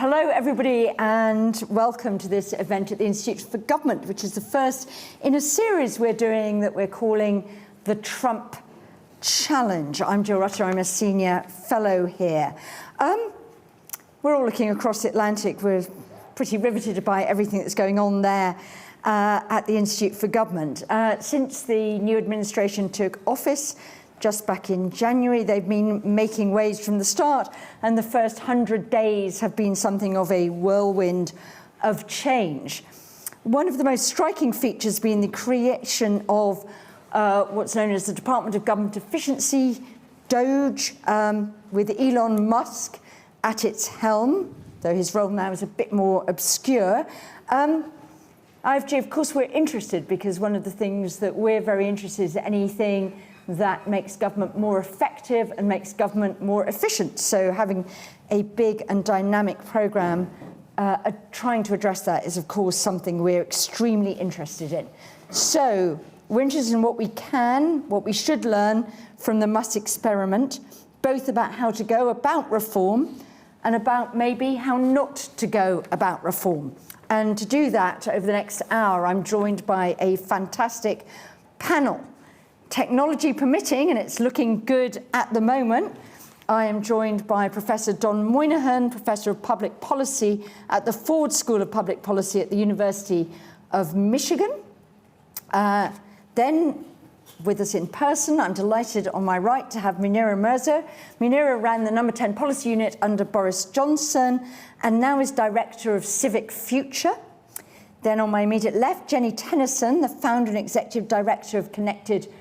Hello, everybody, and welcome to this event at the Institute for Government, which is the first in a series we're doing that we're calling the Trump Challenge. I'm Jill Rutter. I'm a senior fellow here. We're all looking across the Atlantic. We're pretty riveted by everything that's going on there at the Institute for Government. Since the new administration took office, just back in January, they've been making waves from the start, and the first 100 days have been something of a whirlwind of change. One of the most striking features being the creation of what's known as the Department of Government Efficiency, DOGE, with Elon Musk at its helm, though his role now is a bit more obscure. IFG, of course, we're interested because one of the things that we're very interested in is anything that makes government more effective and makes government more efficient. So having a big and dynamic programme trying to address that is, of course, something we're extremely interested in. So we're interested in what we should learn from the Musk experiment, both about how to go about reform and about maybe how not to go about reform. And to do that, over the next hour, I'm joined by a fantastic panel. Technology permitting, and it's looking good at the moment, I am joined by Professor Don Moynihan, Professor of Public Policy at the Ford School of Public Policy at the University of Michigan. Then, with us in person, I'm delighted on my right to have Munira Mirza. Munira ran the number 10 policy unit under Boris Johnson and now is Director of Civic Future. Then on my immediate left, Jenny Tennyson, the founder and Executive Director of Connected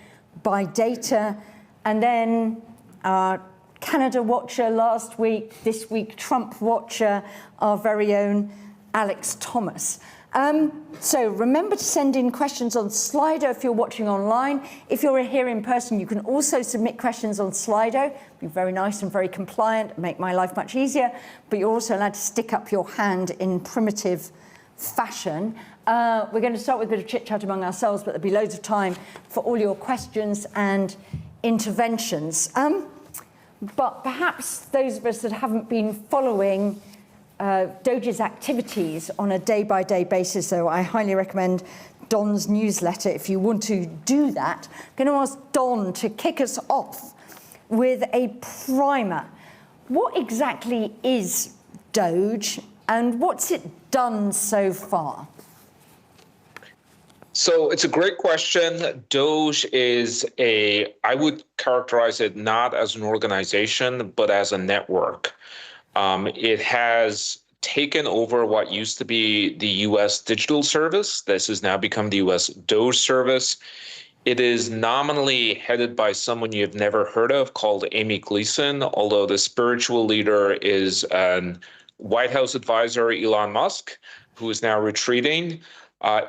by Data, and then our Canada watcher last week, this week Trump watcher, our very own Alex Thomas. So remember to send in questions on Slido if you're watching online. If you're here in person, you can also submit questions on Slido. Be very nice and very compliant, make my life much easier, but you're also allowed to stick up your hand in primitive fashion. We're going to start with a bit of chit-chat among ourselves, but there'll be loads of time for all your questions and interventions. But perhaps those of us that haven't been following DOGE's activities on a day-by-day basis, though I highly recommend Don's newsletter if you want to do that. I'm going to ask Don to kick us off with a primer. What exactly is DOGE, and what's it done so far? So it's a great question. DOGE is I would characterize it not as an organization, but as a network. It has taken over what used to be the U.S. Digital Service. This has now become the U.S. DOGE Service. It is nominally headed by someone you've never heard of called Amy Gleason, although the spiritual leader is White House advisor Elon Musk, who is now retreating.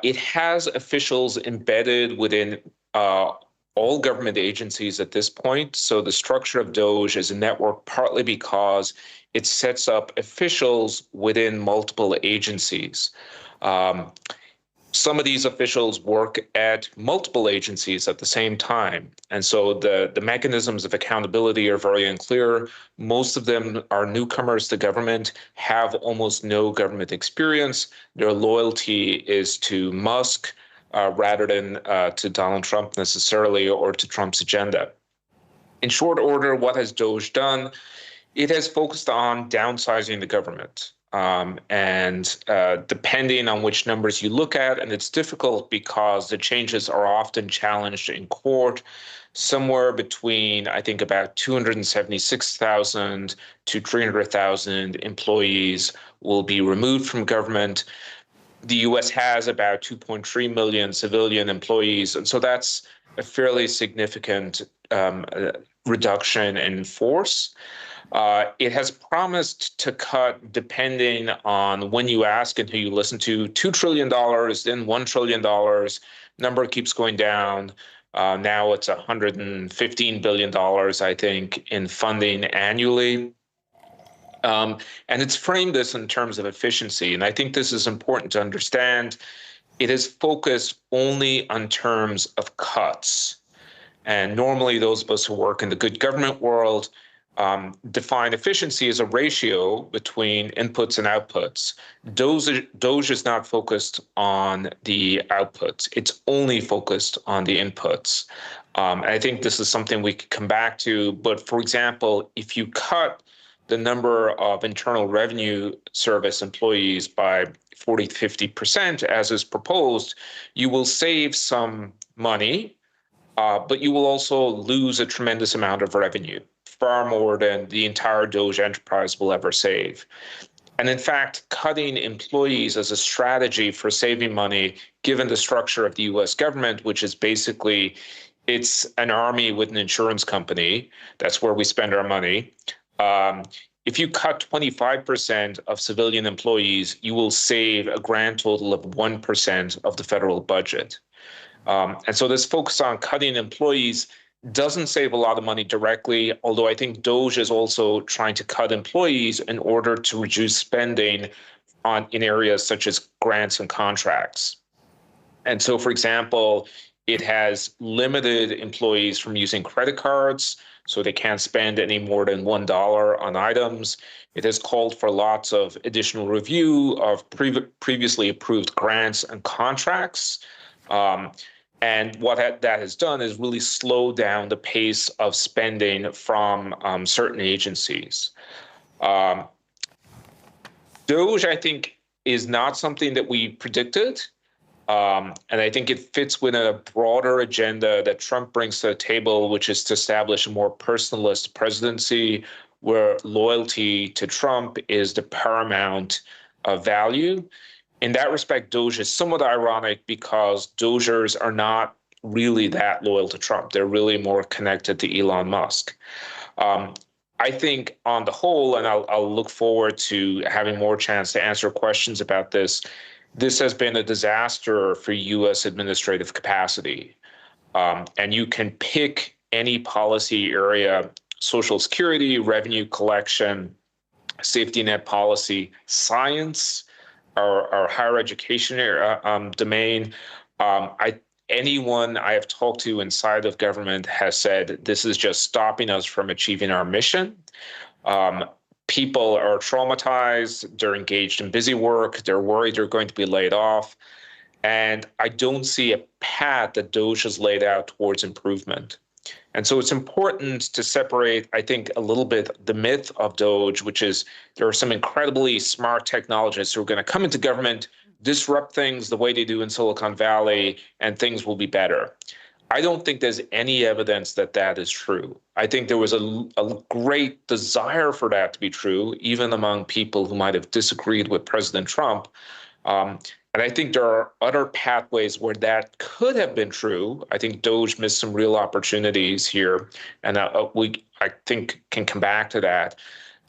It has officials embedded within all government agencies at this point. So the structure of DOGE is a network partly because it sets up officials within multiple agencies. Some of these officials work at multiple agencies at the same time. And so the mechanisms of accountability are very unclear. Most of them are newcomers to government, have almost no government experience. Their loyalty is to Musk rather than to Donald Trump necessarily or to Trump's agenda. In short order, what has DOGE done? It has focused on downsizing the government. And depending on which numbers you look at, and it's difficult because the changes are often challenged in court, somewhere between, I think, about 276,000 to 300,000 employees will be removed from government. The U.S. has about 2.3 million civilian employees, and so that's a fairly significant reduction in force. It has promised to cut, depending on when you ask and who you listen to, $2 trillion, then $1 trillion. Number keeps going down. Now it's $115 billion, I think, in funding annually. And it's framed this in terms of efficiency. And I think this is important to understand. It is focused only on terms of cuts. And normally those of us who work in the good government world define efficiency as a ratio between inputs and outputs. DOGE is not focused on the outputs. It's only focused on the inputs. And I think this is something we could come back to. But for example, if you cut the number of Internal Revenue Service employees by 40 to 50%, as is proposed, you will save some money, but you will also lose a tremendous amount of revenue, far more than the entire DOGE enterprise will ever save. And in fact, cutting employees as a strategy for saving money, given the structure of the US government, which is basically, it's an army with an insurance company, that's where we spend our money. If you cut 25% of civilian employees, you will save a grand total of 1% of the federal budget. And so this focus on cutting employees doesn't save a lot of money directly, although I think DOGE is also trying to cut employees in order to reduce spending in areas such as grants and contracts. And so, for example, it has limited employees from using credit cards, so they can't spend any more than $1 on items. It has called for lots of additional review of previously approved grants and contracts. And what that has done is really slow down the pace of spending from certain agencies. DOGE, I think, is not something that we predicted. And I think it fits within a broader agenda that Trump brings to the table, which is to establish a more personalist presidency where loyalty to Trump is the paramount value. In that respect, DOGE is somewhat ironic because Dogers are not really that loyal to Trump. They're really more connected to Elon Musk. I think on the whole, and I'll look forward to having more chance to answer questions about this, this has been a disaster for U.S. administrative capacity. And you can pick any policy area, Social Security, revenue collection, safety net policy, science, our higher education domain. Anyone I have talked to inside of government has said this is just stopping us from achieving our mission. People are traumatized, they're engaged in busy work, they're worried they're going to be laid off. And I don't see a path that DOGE has laid out towards improvement. And so it's important to separate, I think, a little bit the myth of DOGE, which is there are some incredibly smart technologists who are going to come into government, disrupt things the way they do in Silicon Valley, and things will be better. I don't think there's any evidence that that is true. I think there was a great desire for that to be true, even among people who might have disagreed with President Trump. And I think there are other pathways where that could have been true. I think DOGE missed some real opportunities here, and I think can come back to that.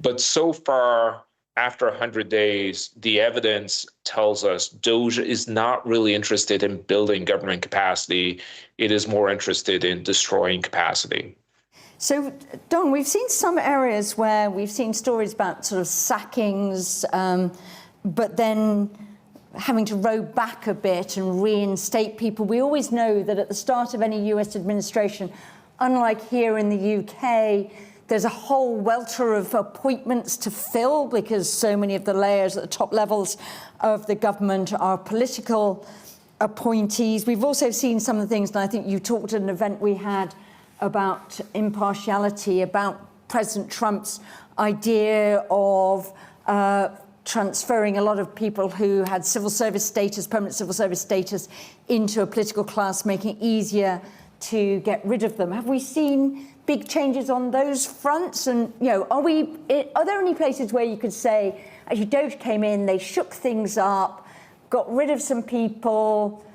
But so far, after 100 days, the evidence tells us DOGE is not really interested in building government capacity. It is more interested in destroying capacity. So, Don, we've seen some areas where we've seen stories about sort of sackings, but then having to row back a bit and reinstate people. We always know that at the start of any US administration, unlike here in the UK, there's a whole welter of appointments to fill because so many of the layers at the top levels of the government are political appointees. We've also seen some of the things, and I think you talked at an event we had about impartiality, about President Trump's idea of transferring a lot of people who had civil service status, permanent civil service status, into a political class, making it easier to get rid of them. Have we seen big changes on those fronts? And, you know, are there any places where you could say, actually, DOGE came in, they shook things up, got rid of some people,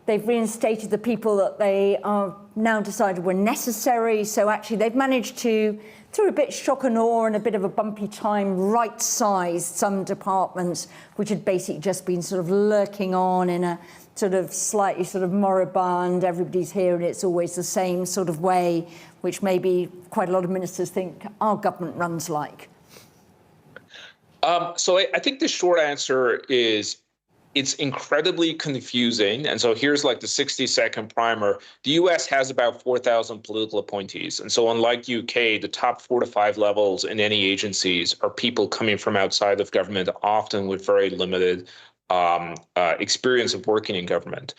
they've reinstated the people that they are now decided were necessary, so actually they've managed to, through a bit shock and awe and a bit of a bumpy time, right-size some departments which had basically just been sort of lurking on in a sort of slightly sort of moribund, everybody's here and it's always the same sort of way, which maybe quite a lot of ministers think our government runs like? So I think the short answer is It's incredibly confusing. And so here's like the 60-second primer. The US has about 4,000 political appointees. And so unlike UK, the top 4 to 5 levels in any agencies are people coming from outside of government, often with very limited experience of working in government.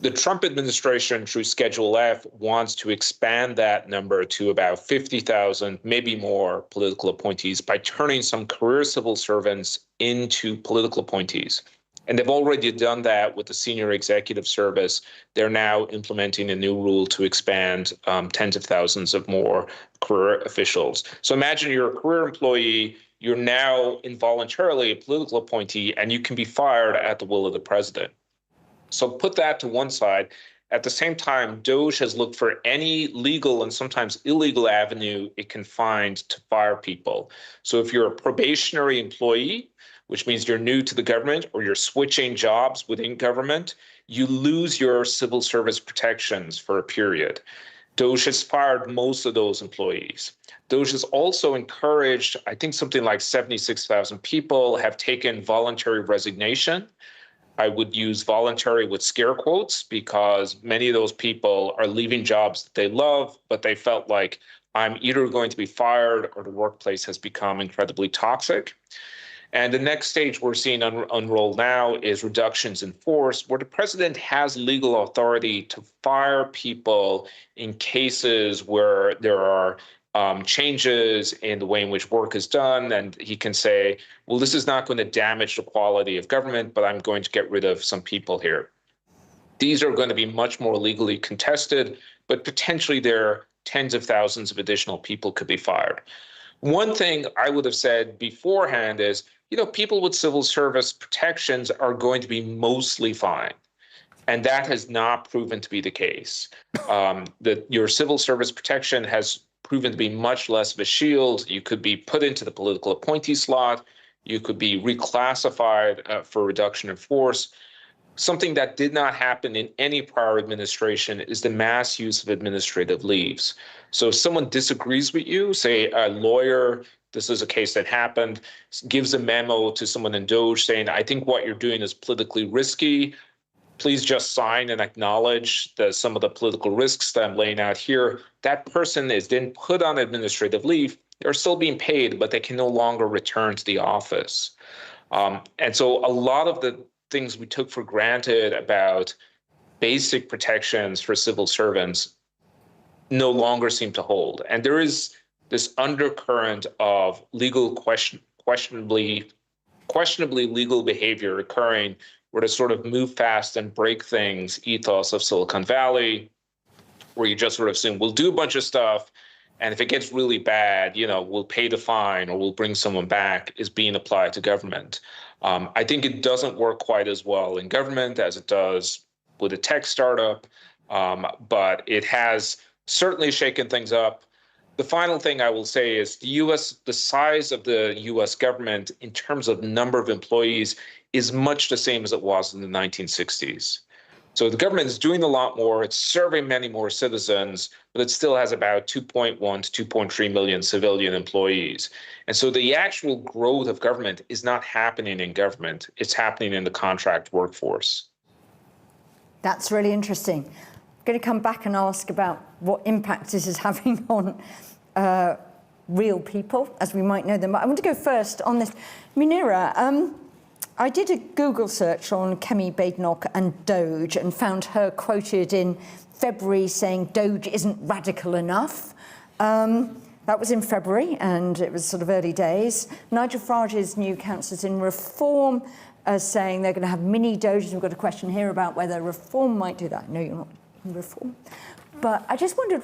The Trump administration, through Schedule F, wants to expand that number to about 50,000, maybe more, political appointees by turning some career civil servants into political appointees. And they've already done that with the senior executive service. They're now implementing a new rule to expand tens of thousands of more career officials. So imagine you're a career employee, you're now involuntarily a political appointee, and you can be fired at the will of the president. So put that to one side. At the same time, DOGE has looked for any legal and sometimes illegal avenue it can find to fire people. So if you're a probationary employee, which means you're new to the government or you're switching jobs within government, you lose your civil service protections for a period. DOGE has fired most of those employees. DOGE has also encouraged, I think something like 76,000 people have taken voluntary resignation. I would use voluntary with scare quotes because many of those people are leaving jobs that they love, but they felt like I'm either going to be fired or the workplace has become incredibly toxic. And the next stage we're seeing unroll now is reductions in force, where the president has legal authority to fire people in cases where there are changes in the way in which work is done. And he can say, well, this is not going to damage the quality of government, but I'm going to get rid of some people here. These are going to be much more legally contested, but potentially there tens of thousands of additional people could be fired. One thing I would have said beforehand is, people with civil service protections are going to be mostly fine. And that has not proven to be the case. That your civil service protection has proven to be much less of a shield. You could be put into the political appointee slot. You could be reclassified for reduction in force. Something that did not happen in any prior administration is the mass use of administrative leaves. So if someone disagrees with you, say a lawyer, this is a case that happened, gives a memo to someone in DOGE saying, I think what you're doing is politically risky. Please just sign and acknowledge some of the political risks that I'm laying out here. That person is then put on administrative leave. They're still being paid, but they can no longer return to the office. And so a lot of the things we took for granted about basic protections for civil servants no longer seem to hold. And there is this undercurrent of legal questionably legal behavior occurring where to sort of move fast and break things ethos of Silicon Valley, where you just sort of assume we'll do a bunch of stuff, and if it gets really bad, we'll pay the fine or we'll bring someone back, is being applied to government. I think it doesn't work quite as well in government as it does with a tech startup, but it has certainly shaken things up. The final thing I will say is the size of the US government in terms of number of employees is much the same as it was in the 1960s. So the government is doing a lot more. It's serving many more citizens, but it still has about 2.1 to 2.3 million civilian employees. And so the actual growth of government is not happening in government. It's happening in the contract workforce. That's really interesting. I'm going to come back and ask about what impact this is having on real people, as we might know them. But I want to go first on this. Munira, I did a Google search on Kemi Badenoch and DOGE and found her quoted in February saying DOGE isn't radical enough. That was in February, and it was sort of early days. Nigel Farage's new councillors in Reform are saying they're going to have mini DOGEs. We've got a question here about whether Reform might do that. No, you're not in Reform. But I just wondered,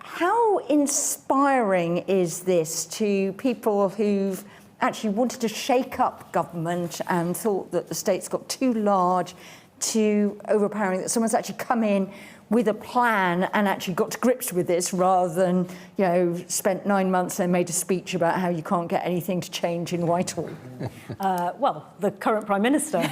how inspiring is this to people who've actually wanted to shake up government and thought that the state's got too large, too overpowering, that someone's actually come in with a plan and actually got to grips with this rather than, spent 9 months and made a speech about how you can't get anything to change in Whitehall? Well, the current Prime Minister,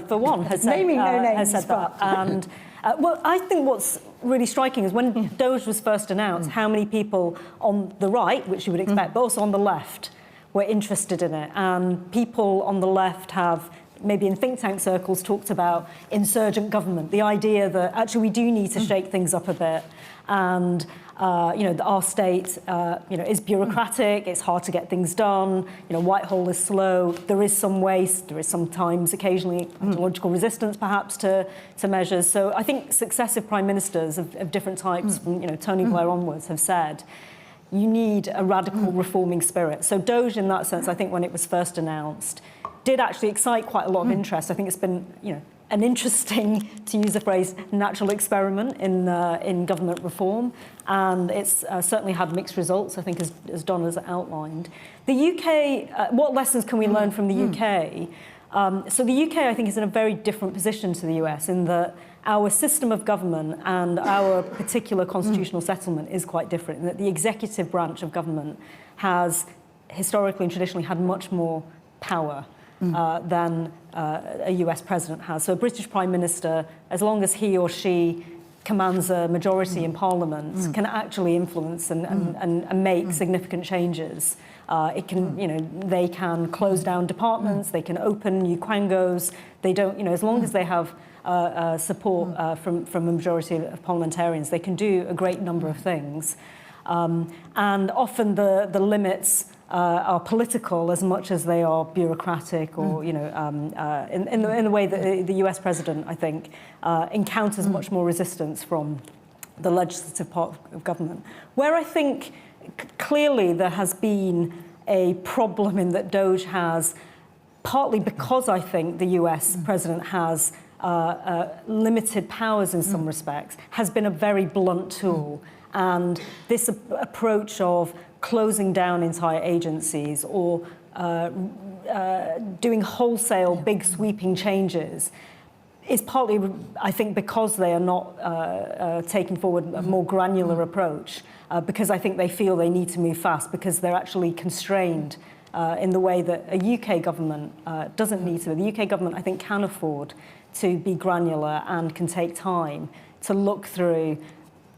for one, has said, that. And, I think what's really striking is when DOGE was first announced, how many people on the right, which you would expect, but also on the left, were interested in it. And people on the left have maybe in think tank circles, talked about insurgent government, the idea that actually we do need to shake things up a bit. And our state, is bureaucratic. It's hard to get things done. Whitehall is slow. There is some waste. There is sometimes, occasionally, ideological resistance, perhaps, to measures. So I think successive prime ministers of different types, from Tony Blair onwards, have said you need a radical reforming spirit. So DOGE, in that sense, I think when it was first announced, did actually excite quite a lot of interest. I think it's been, an interesting, to use a phrase, natural experiment in government reform, and it's certainly had mixed results, I think, as Don has outlined. The UK, what lessons can we learn from the UK? So the UK, I think, is in a very different position to the US in that our system of government and our particular constitutional settlement is quite different, in that the executive branch of government has historically and traditionally had much more power than a US president has. So a British Prime Minister, as long as he or she commands a majority in Parliament, can actually influence and make significant changes. It can, they can close down departments, they can open new quangos. They don't, as long as they have support from a majority of parliamentarians, they can do a great number of things. And often the limits are political as much as they are bureaucratic, or in the way that the US president, I think, encounters much more resistance from the legislative part of government. Where I think clearly there has been a problem in that DOGE has, partly because I think the US president has limited powers in some respects, has been a very blunt tool. And this approach of closing down entire agencies or doing wholesale big sweeping changes is partly, I think, because they are not taking forward a more granular approach, because I think they feel they need to move fast, because they're actually constrained in the way that a UK government doesn't need to. The UK government, I think, can afford to be granular and can take time to look through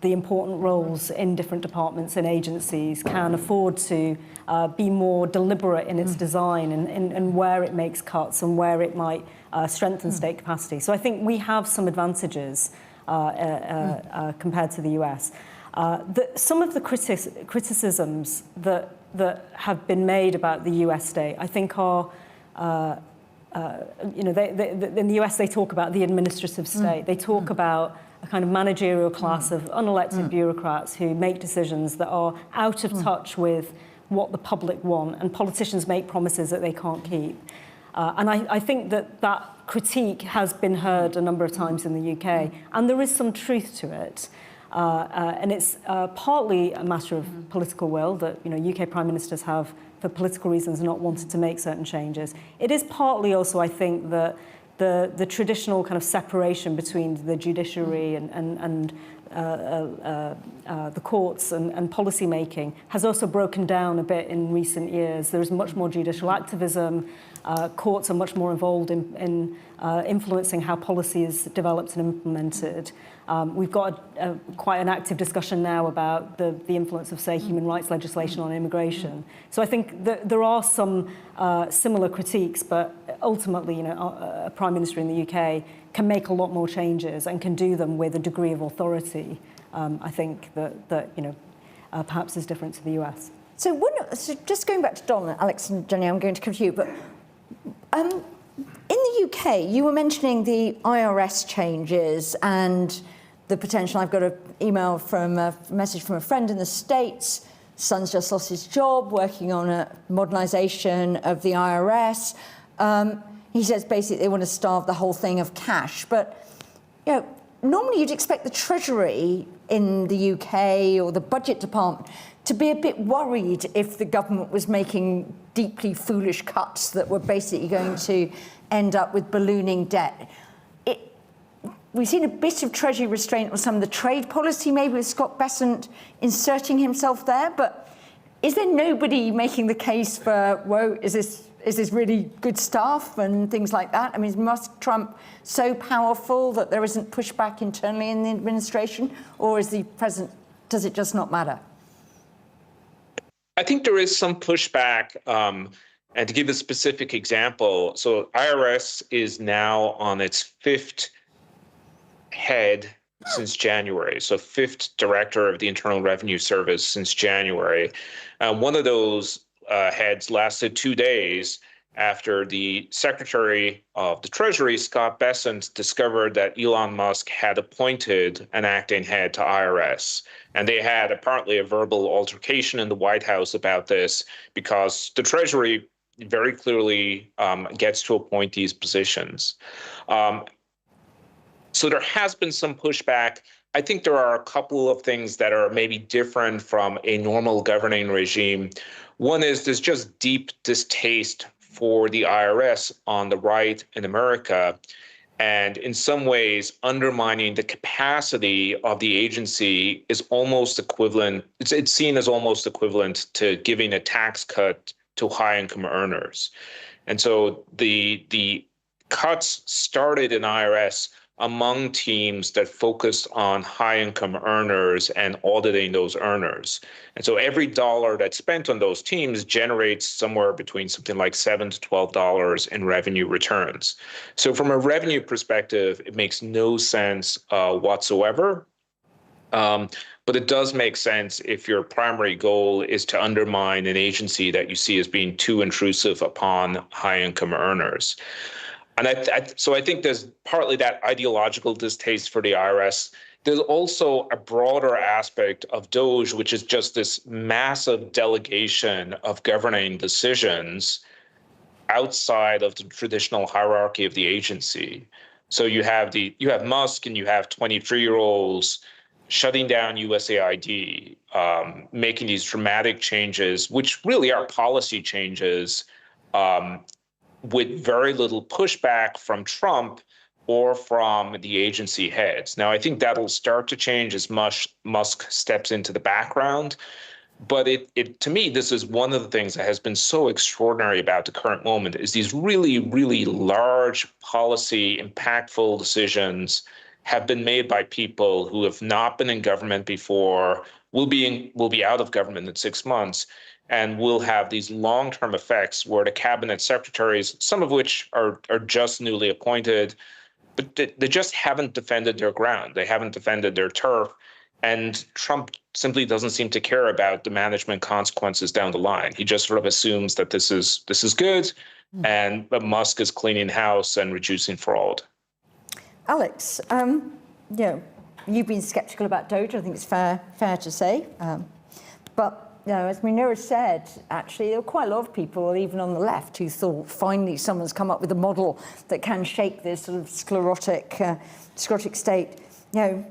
the important roles in different departments and agencies, can afford to be more deliberate in its design and where it makes cuts and where it might strengthen state capacity. So I think we have some advantages compared to the US. Some of the criticisms that have been made about the US state, I think, are in the US they talk about the administrative state. They talk about a kind of managerial class of unelected bureaucrats who make decisions that are out of touch with what the public want, and politicians make promises that they can't keep. And I think that critique has been heard a number of times in the UK, and there is some truth to it. And it's partly a matter of political will that UK prime ministers have, for political reasons, not wanted to make certain changes. It is partly also, I think, that the traditional kind of separation between the judiciary and the courts and policy making has also broken down a bit in recent years. There is much more judicial activism. Courts are much more involved in influencing how policy is developed and implemented. We've got quite an active discussion now about the influence of, say, human rights legislation on immigration. So I think that there are some similar critiques, but ultimately, a prime minister in the UK can make a lot more changes and can do them with a degree of authority. I think that perhaps is different to the US. So just going back to Don, Alex and Jenny, I'm going to come to you, but in the UK, you were mentioning the IRS changes and the potential. I've got an email from a message from a friend in the States. Son's just lost his job working on a modernisation of the IRS. He says basically they want to starve the whole thing of cash. But normally you'd expect the Treasury in the UK or the Budget Department to be a bit worried if the government was making deeply foolish cuts that were basically going to end up with ballooning debt. We've seen a bit of Treasury restraint on some of the trade policy, maybe with Scott Bessent inserting himself there, but is there nobody making the case for, whoa, is this really good stuff and things like that? I mean, is Musk Trump so powerful that there isn't pushback internally in the administration, or is the president, does it just not matter? I think there is some pushback And to give a specific example, so IRS is now on its 5th head since January, so 5th director of the Internal Revenue Service since January. One of those heads lasted 2 days after the Secretary of the Treasury, Scott Bessent, discovered that Elon Musk had appointed an acting head to IRS. And they had apparently a verbal altercation in the White House about this because the Treasury very clearly gets to appoint these positions. So there has been some pushback. I think there are a couple of things that are maybe different from a normal governing regime. One is there's just deep distaste for the IRS on the right in America, and in some ways undermining the capacity of the agency is almost equivalent. It's seen as almost equivalent to giving a tax cut to high-income earners. And so the cuts started in IRS among teams that focused on high-income earners and auditing those earners. And so every dollar that's spent on those teams generates somewhere between something like $7 to $12 in revenue returns. So from a revenue perspective, it makes no sense whatsoever. But it does make sense if your primary goal is to undermine an agency that you see as being too intrusive upon high-income earners. And so I think there's partly that ideological distaste for the IRS. There's also a broader aspect of DOGE, which is just this massive delegation of governing decisions outside of the traditional hierarchy of the agency. So you have Musk and you have 23-year-olds shutting down USAID, making these dramatic changes, which really are policy changes, with very little pushback from Trump or from the agency heads. Now, I think that'll start to change as Musk steps into the background. But to me, this is one of the things that has been so extraordinary about the current moment is these really, really large policy, impactful decisions have been made by people who have not been in government before, will be out of government in 6 months, and will have these long-term effects where the cabinet secretaries, some of which are just newly appointed, but they just haven't defended their ground. They haven't defended their turf. And Trump simply doesn't seem to care about the management consequences down the line. He just sort of assumes that this is good, and Musk is cleaning house and reducing fraud. Alex, you've been skeptical about DOGE. I think it's fair to say, but as Munira said, actually, there were quite a lot of people, even on the left, who thought finally someone's come up with a model that can shake this sort of sclerotic state. Do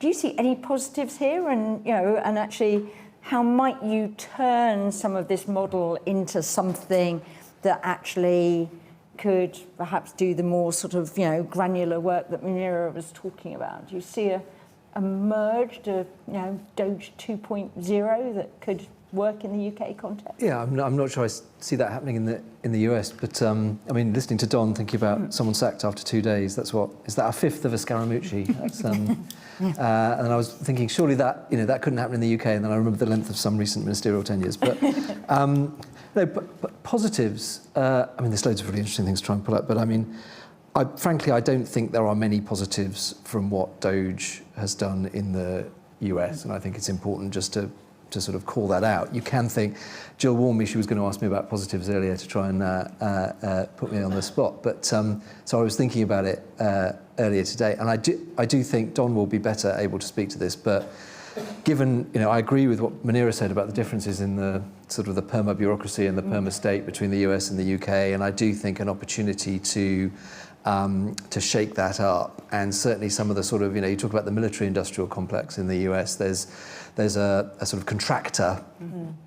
you see any positives here? And and actually, how might you turn some of this model into something that actually could perhaps do the more sort of granular work that Munira was talking about? Do you see a merged DOGE 2.0 that could work in the UK context? Yeah, I'm not sure I see that happening in the US, but I mean, listening to Don thinking about someone sacked after 2 days, is that a fifth of a Scaramucci? That's, and I was thinking, surely that that couldn't happen in the UK, and then I remember the length of some recent ministerial tenures. But but positives. I mean, there's loads of really interesting things to try and pull up, but I mean, frankly, I don't think there are many positives from what DOGE has done in the US, and I think it's important just to sort of call that out. You can think, Jill warned me she was going to ask me about positives earlier to try and put me on the spot, but so I was thinking about it earlier today, and I do think Don will be better able to speak to this, but given, I agree with what Munira said about the differences in the sort of the perma bureaucracy and the perma state between the US and the UK, and I do think an opportunity to shake that up, and certainly some of the sort of, you talk about the military-industrial complex in the US, there's a sort of contractor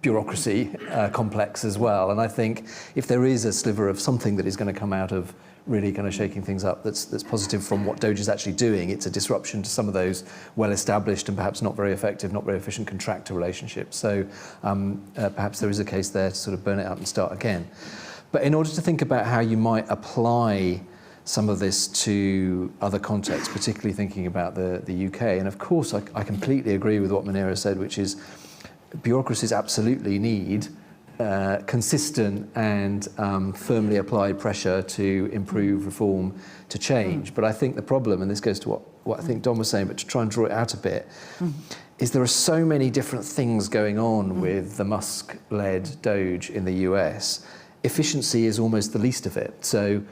bureaucracy complex as well, and I think if there is a sliver of something that is going to come out of really kind of shaking things up that's positive from what DOGE is actually doing, it's a disruption to some of those well-established and perhaps not very effective, not very efficient contractor relationships. So perhaps there is a case there to sort of burn it out and start again. But in order to think about how you might apply some of this to other contexts, particularly thinking about the UK. And of course, I completely agree with what Munira said, which is bureaucracies absolutely need consistent and firmly applied pressure to improve, reform, to change. But I think the problem, and this goes to what I think Don was saying, but to try and draw it out a bit, is there are so many different things going on with the Musk-led DOGE in the US. Efficiency is almost the least of it. So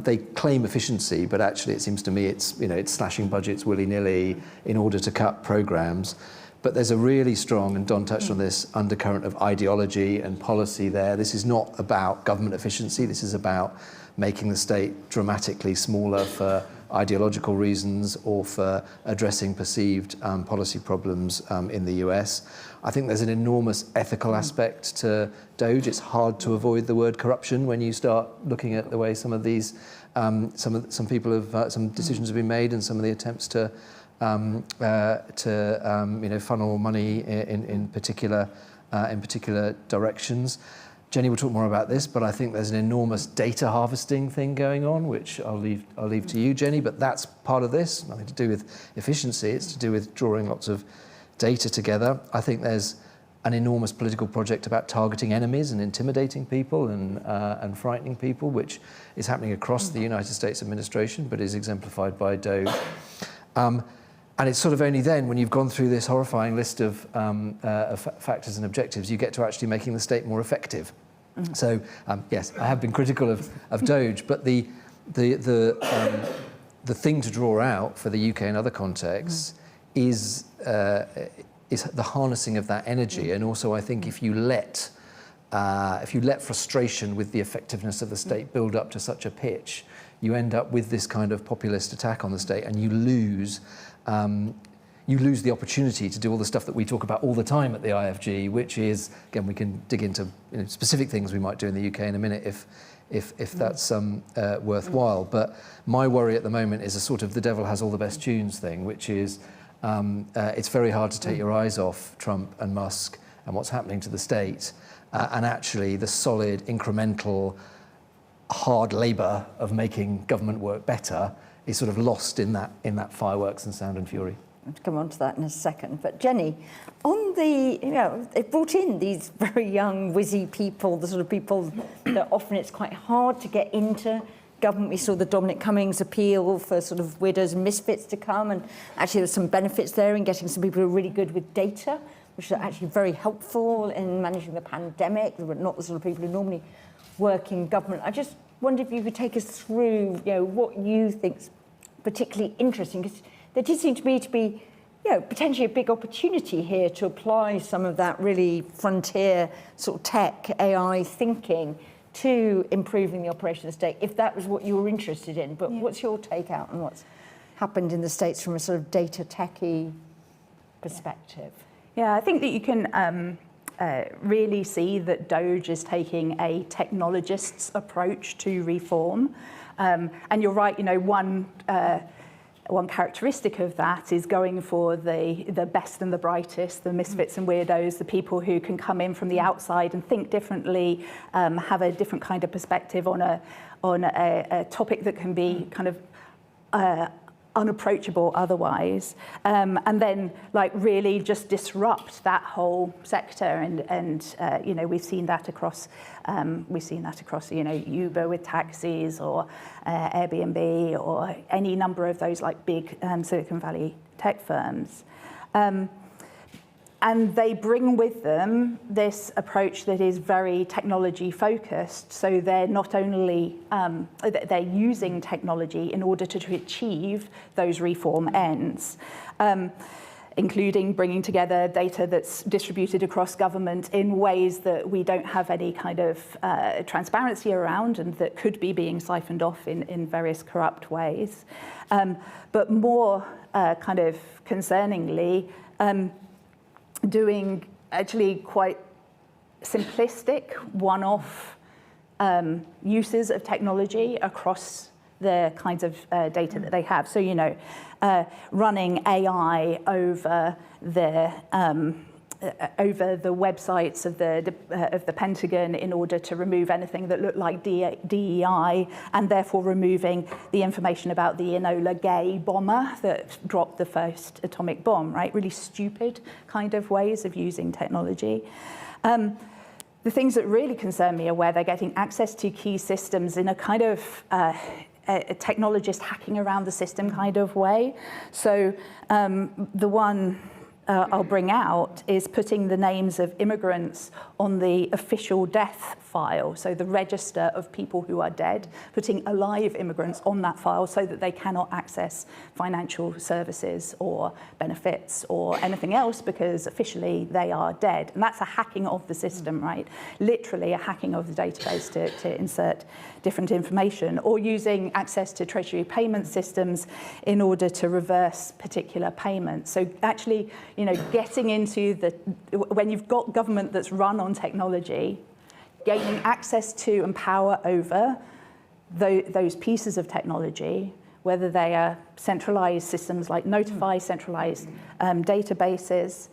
they claim efficiency, but actually it seems to me it's slashing budgets willy-nilly in order to cut programs. But there's a really strong, and Don touched on this, undercurrent of ideology and policy there. This is not about government efficiency. This is about making the state dramatically smaller for ideological reasons or for addressing perceived policy problems in the US. I think there's an enormous ethical aspect to DOGE. It's hard to avoid the word corruption when you start looking at the way some of these, some people have, some decisions have been made, and some of the attempts to funnel money in particular directions. Jenny will talk more about this, but I think there's an enormous data harvesting thing going on, which I'll leave to you, Jenny. But that's part of this. Nothing to do with efficiency. It's to do with drawing lots of data together. I think there's an enormous political project about targeting enemies and intimidating people and frightening people, which is happening across the United States administration, but is exemplified by DOGE. And it's sort of only then, when you've gone through this horrifying list of factors and objectives, you get to actually making the state more effective. So yes, I have been critical of DOGE, but the thing to draw out for the UK and other contexts is the harnessing of that energy. And also, I think if you let frustration with the effectiveness of the state build up to such a pitch, you end up with this kind of populist attack on the state, and you lose the opportunity to do all the stuff that we talk about all the time at the IFG, which is, again, we can dig into specific things we might do in the UK in a minute if that's worthwhile. But my worry at the moment is a sort of the devil has all the best tunes thing, which is it's very hard to take your eyes off Trump and Musk and what's happening to the state, and actually the solid, incremental, hard labour of making government work better is sort of lost in that fireworks and sound and fury. I'll come on to that in a second. But Jenny, on they brought in these very young, whizzy people, the sort of people that often it's quite hard to get into government. We saw the Dominic Cummings appeal for sort of widows and misfits to come, and actually there's some benefits there in getting some people who are really good with data, which are actually very helpful in managing the pandemic. They were not the sort of people who normally work in government. I just wonder if you could take us through, what you think's particularly interesting, because there did seem to be, potentially a big opportunity here to apply some of that really frontier sort of tech, AI thinking to improving the operation of the state, if that was what you were interested in. But what's your take out on what's happened in the States from a sort of data techie perspective? Yeah, I think that you can really see that DOGE is taking a technologist's approach to reform. And you're right, one characteristic of that is going for the best and the brightest, the misfits and weirdos, the people who can come in from the outside and think differently, have a different kind of perspective on a topic that can be kind of unapproachable otherwise, and then really just disrupt that whole sector, and we've seen that across Uber with taxis, or Airbnb, or any number of those big Silicon Valley tech firms. And they bring with them this approach that is very technology focused. So they're not only, they're using technology in order to achieve those reform ends, including bringing together data that's distributed across government in ways that we don't have any kind of transparency around, and that could be being siphoned off in various corrupt ways. But more kind of concerningly, doing actually quite simplistic one-off uses of technology across the kinds of data that they have. So, running AI over the websites of the Pentagon in order to remove anything that looked like DEI, and therefore removing the information about the Enola Gay bomber that dropped the first atomic bomb, right? Really stupid kind of ways of using technology. The things that really concern me are where they're getting access to key systems in a kind of a technologist hacking around the system kind of way. So the one I'll bring out is putting the names of immigrants on the official death file, so the register of people who are dead, putting alive immigrants on that file so that they cannot access financial services or benefits or anything else because officially they are dead. And that's a hacking of the system, right? Literally a hacking of the database to insert different information, or using access to treasury payment systems in order to reverse particular payments. So actually, you know, getting into when you've got government that's run on technology, gaining access to and power over those pieces of technology, whether they are centralized systems like Notify, centralized databases,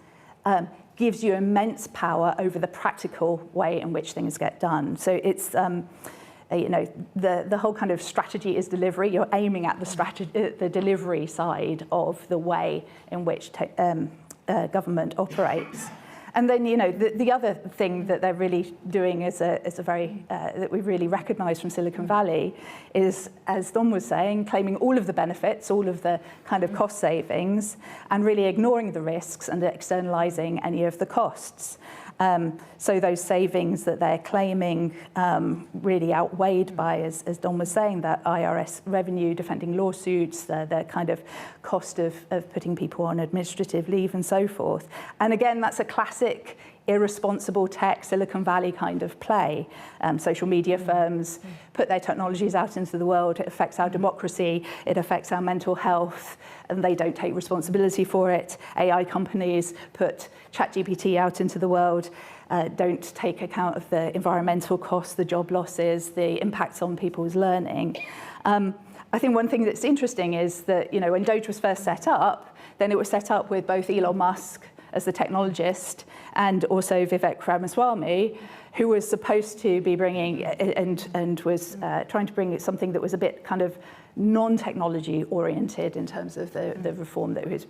gives you immense power over the practical way in which things get done. So it's, you know, the whole kind of strategy is delivery. You're aiming at the delivery side of the way in which government operates. And then, you know, the other thing that they're really doing is a very, that we really recognize from Silicon Valley is, as Don was saying, claiming all of the benefits, all of the kind of cost savings, and really ignoring the risks and externalizing any of the costs. So those savings that they're claiming really outweighed by, as Don was saying, that IRS revenue, defending lawsuits, the kind of cost of putting people on administrative leave and so forth. And again, that's a classic irresponsible tech, Silicon Valley kind of play. Social media firms put their technologies out into the world. It affects our democracy. It affects our mental health, and they don't take responsibility for it. AI companies put ChatGPT out into the world, don't take account of the environmental costs, the job losses, the impacts on people's learning. I think one thing that's interesting is that, you know, when DOGE was first set up, then it was set up with both Elon Musk as the technologist and also Vivek Ramaswamy, who was supposed to be bringing and was trying to bring something that was a bit kind of non-technology oriented in terms of the reform that he was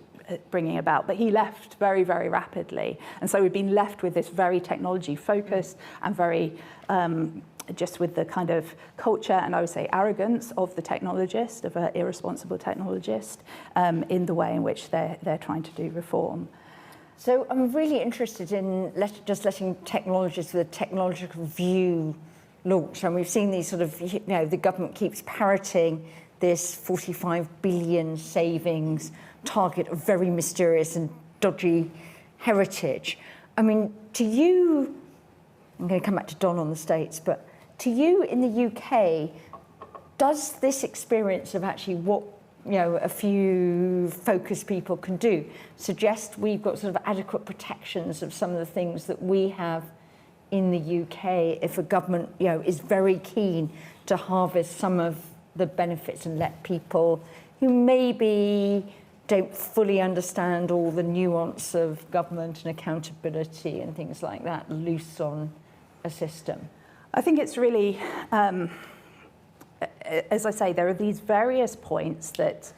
bringing about. But he left very, very rapidly. And so we've been left with this very technology focused and very just with the kind of culture and I would say arrogance of the technologist, of an irresponsible technologist, in the way in which they're trying to do reform. So I'm really interested in just letting technologists with a technological view launch. And we've seen these sort of, you know, the government keeps parroting this 45 billion savings target of very mysterious and dodgy heritage. I mean, to you, I'm going to come back to Don on the States, but to you in the UK, does this experience of actually what, you know, a few focused people can do suggest we've got sort of adequate protections of some of the things that we have in the UK if a government, you know, is very keen to harvest some of the benefits and let people who maybe don't fully understand all the nuance of government and accountability and things like that loose on a system? I think it's really, as I say, there are these various points that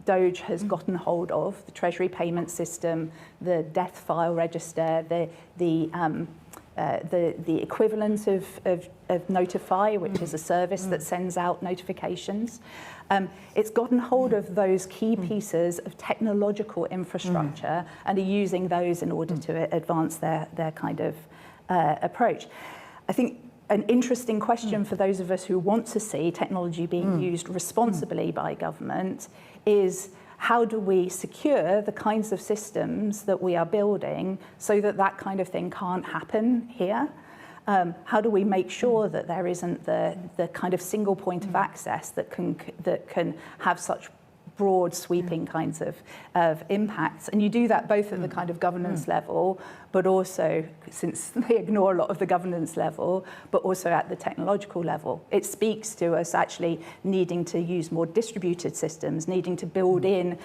DOGE has gotten hold of: the Treasury payment system, the death file register, the equivalent of Notify, which is a service that sends out notifications. It's gotten hold of those key pieces of technological infrastructure and are using those in order to advance their kind of approach. I think an interesting question for those of us who want to see technology being used responsibly by government is, how do we secure the kinds of systems that we are building so that that kind of thing can't happen here? How do we make sure that there isn't the kind of single point of access that can have such broad sweeping kinds of impacts? And you do that both at the kind of governance level, but also, since they ignore a lot of the governance level, but also at the technological level. It speaks to us actually needing to use more distributed systems, needing to build in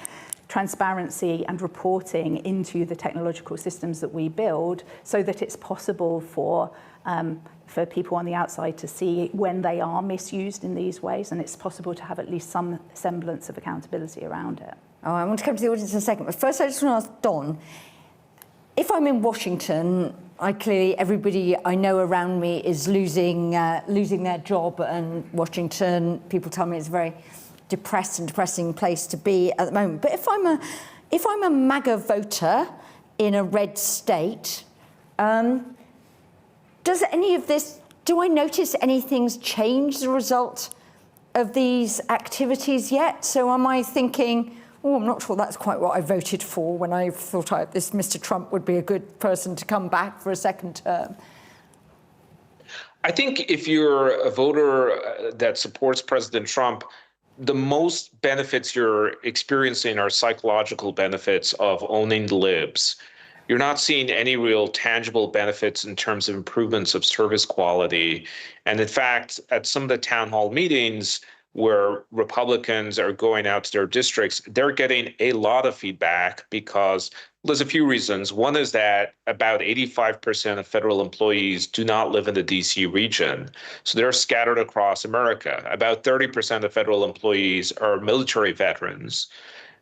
transparency and reporting into the technological systems that we build so that it's possible for people on the outside to see when they are misused in these ways, and it's possible to have at least some semblance of accountability around it. Oh, I want to come to the audience in a second, but first I just want to ask Don, if I'm in Washington everybody I know around me is losing their job, and Washington, people tell me it's a very depressing place to be at the moment. But if I'm a MAGA voter in a red state, does any of this, do I notice anything's changed as a result of these activities yet? So am I thinking, oh, I'm not sure that's quite what I voted for when I thought this Mr. Trump would be a good person to come back for a second term? I think if you're a voter that supports President Trump, the most benefits you're experiencing are psychological benefits of owning the libs. You're not seeing any real tangible benefits in terms of improvements of service quality. And in fact, at some of the town hall meetings where Republicans are going out to their districts, they're getting a lot of feedback because there's a few reasons. One is that about 85% of federal employees do not live in the DC region. So they're scattered across America. About 30% of federal employees are military veterans.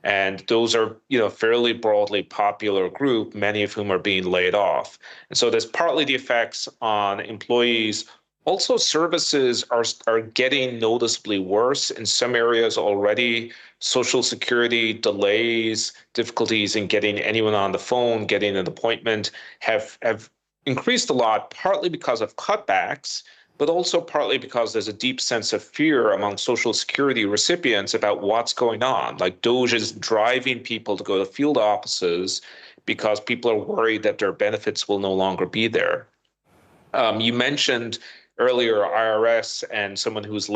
And those are, fairly broadly popular group, many of whom are being laid off. And so there's partly the effects on employees. Also, services are getting noticeably worse in some areas already. Social Security delays, difficulties in getting anyone on the phone, getting an appointment have increased a lot, partly because of cutbacks, but also partly because there's a deep sense of fear among Social Security recipients about what's going on. Like DOGE is driving people to go to field offices because people are worried that their benefits will no longer be there. You mentioned earlier IRS and someone who's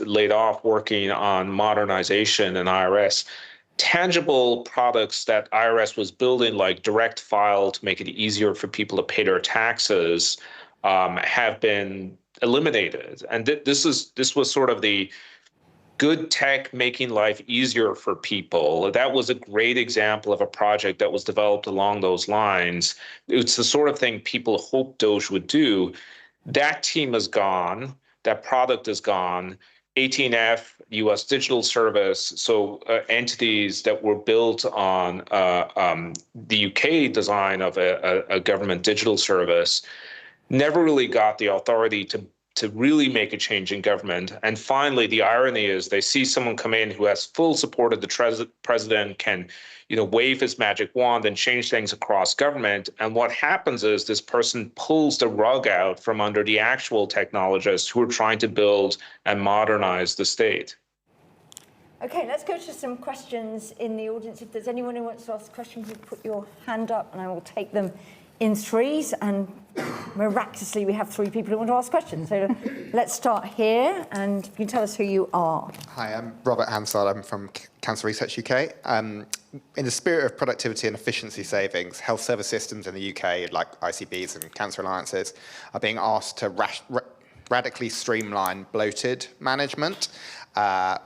laid off working on modernization in IRS. Tangible products that IRS was building, like direct file to make it easier for people to pay their taxes, have been eliminated. And this was sort of the good tech making life easier for people. That was a great example of a project that was developed along those lines. It's the sort of thing people hoped DOGE would do. That team is gone. That product is gone. 18F, U.S. Digital Service, so entities that were built on the UK design of a government digital service, never really got the authority to really make a change in government. And finally, the irony is they see someone come in who has full support of the president, can wave his magic wand and change things across government. And what happens is this person pulls the rug out from under the actual technologists who are trying to build and modernize the state. Okay, let's go to some questions in the audience. If there's anyone who wants to ask a question, please put your hand up and I will take them in threes. And miraculously, we have 3 people who want to ask questions. So let's start here, and you can tell us who you are. Hi, I'm Robert Hansard. I'm from Cancer Research UK. In the spirit of productivity and efficiency savings, health service systems in the UK, like ICBs and cancer alliances, are being asked to radically streamline bloated management,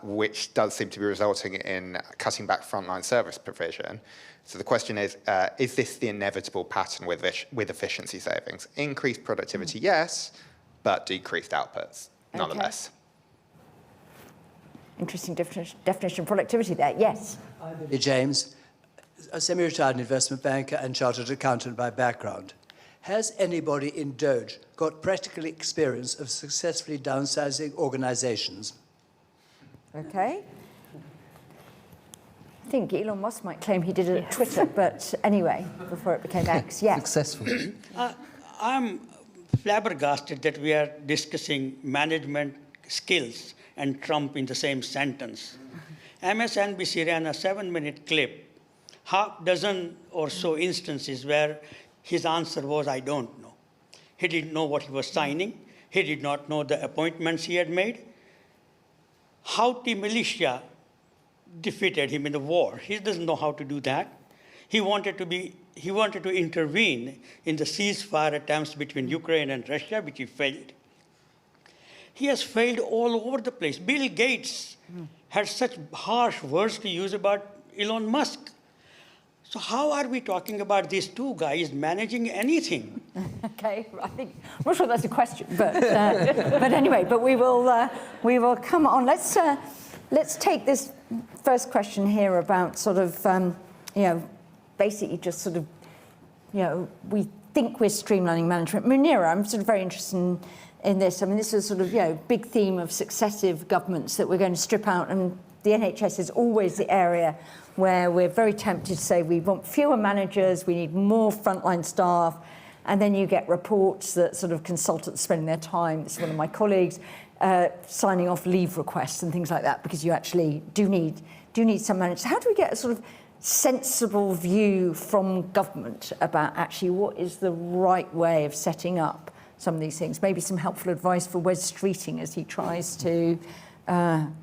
which does seem to be resulting in cutting back frontline service provision. So the question is this the inevitable pattern with efficiency savings? Increased productivity, yes, but decreased outputs, nonetheless. Okay. Interesting definition of productivity there, yes. I'm James, a semi-retired investment banker and chartered accountant by background. Has anybody in DOGE got practical experience of successfully downsizing organizations? Okay. I think Elon Musk might claim he did it at Twitter, but anyway, before it became X, yes. Successfully. I'm flabbergasted that we are discussing management skills and Trump in the same sentence. MSNBC ran a 7-minute clip, half dozen or so instances where his answer was, I don't know. He didn't know what he was signing. He did not know the appointments he had made. Houthi militia defeated him in the war. He doesn't know how to do that. He wanted to intervene in the ceasefire attempts between Ukraine and Russia, which he failed. He has failed all over the place. Bill Gates had such harsh words to use about Elon Musk. So how are we talking about these 2 guys managing anything? Okay, I'm not sure that's a question, but anyway, but we will come on. Let's take this first question here about sort of basically just sort of we think we're streamlining management. Munira, I'm sort of very interested in this. I mean, this is sort of, big theme of successive governments that we're going to strip out, and the NHS is always the area where we're very tempted to say we want fewer managers, we need more frontline staff, and then you get reports that sort of consultants spending their time, this is one of my colleagues, signing off leave requests and things like that, because you actually do need some managers. How do we get a sort of sensible view from government about actually what is the right way of setting up some of these things? Maybe some helpful advice for Wes Streeting as he tries to... well,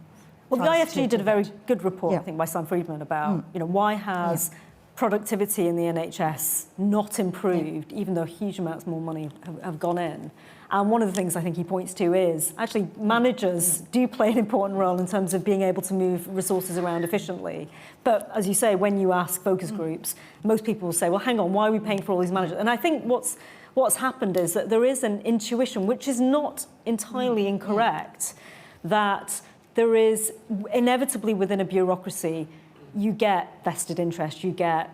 the IFG did a very good report, I think, by Sam Friedman about, why has productivity in the NHS not improved, even though huge amounts more money have gone in. And one of the things I think he points to is actually managers do play an important role in terms of being able to move resources around efficiently. But as you say, when you ask focus groups, most people will say, well, hang on, why are we paying for all these managers? And I think what's happened is that there is an intuition, which is not entirely incorrect, that there is inevitably within a bureaucracy, you get vested interest, you get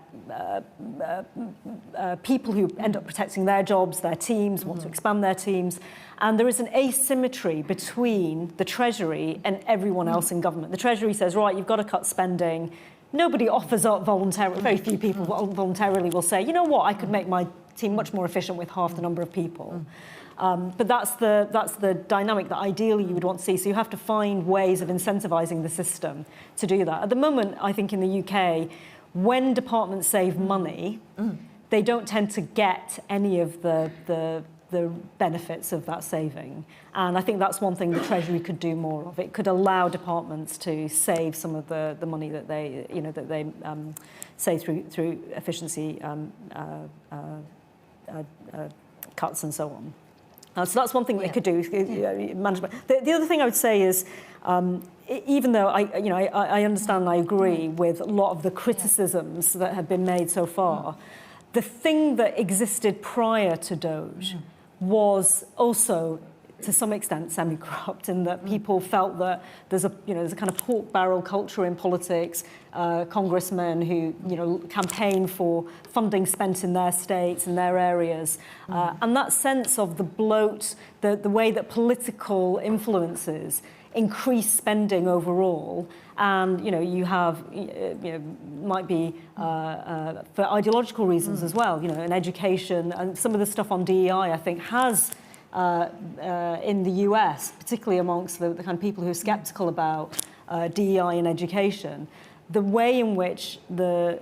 people who end up protecting their jobs, their teams, want to expand their teams. And there is an asymmetry between the Treasury and everyone else in government. The Treasury says, right, you've got to cut spending. Nobody offers up voluntarily, very few people voluntarily will say, you know what, I could make my team much more efficient with half the number of people. But that's the dynamic that ideally you would want to see. So you have to find ways of incentivizing the system to do that. At the moment, I think in the UK, when departments save money, they don't tend to get any of the benefits of that saving. And I think that's one thing the Treasury could do more of. It could allow departments to save some of the money that they, save through efficiency cuts and so on. So that's one thing they could do, management. The other thing I would say is, even though I understand and I agree with a lot of the criticisms that have been made so far, the thing that existed prior to DOGE was also, to some extent, semi-corrupt, in that people felt that there's a kind of pork barrel culture in politics, congressmen who campaign for funding spent in their states, in their areas, and that sense of the bloat, the way that political influences increase spending overall, and you have might be for ideological reasons as well, in education, and some of the stuff on DEI I think has. In the US, particularly amongst the kind of people who are sceptical about DEI in education, the way in which the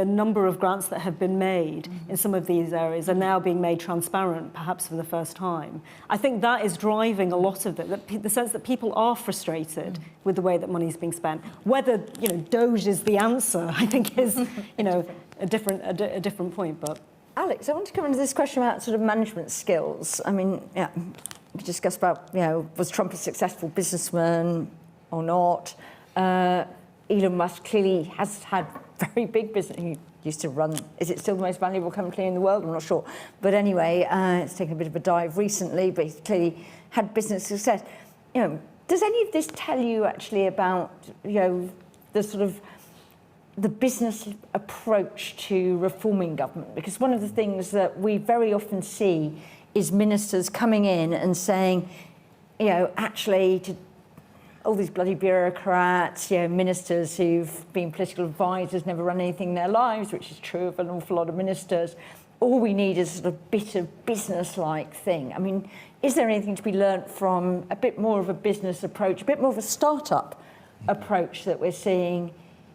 number of grants that have been made in some of these areas are now being made transparent, perhaps for the first time. I think that is driving a lot of it, the sense that people are frustrated with the way that money is being spent. Whether DOGE is the answer, I think, is a different point, but. Alex, I want to come into this question about sort of management skills. I mean, we discussed about, was Trump a successful businessman or not? Elon Musk clearly has had very big business. He used to run, is it still the most valuable company in the world? I'm not sure. But anyway, it's taken a bit of a dive recently, but he's clearly had business success. Does any of this tell you actually about, the sort of the business approach to reforming government? Because one of the things that we very often see is ministers coming in and saying, actually, to all these bloody bureaucrats, ministers who've been political advisors, never run anything in their lives, which is true of an awful lot of ministers. All we need is a bit of business-like thing. I mean, is there anything to be learnt from a bit more of a business approach, a bit more of a startup approach that we're seeing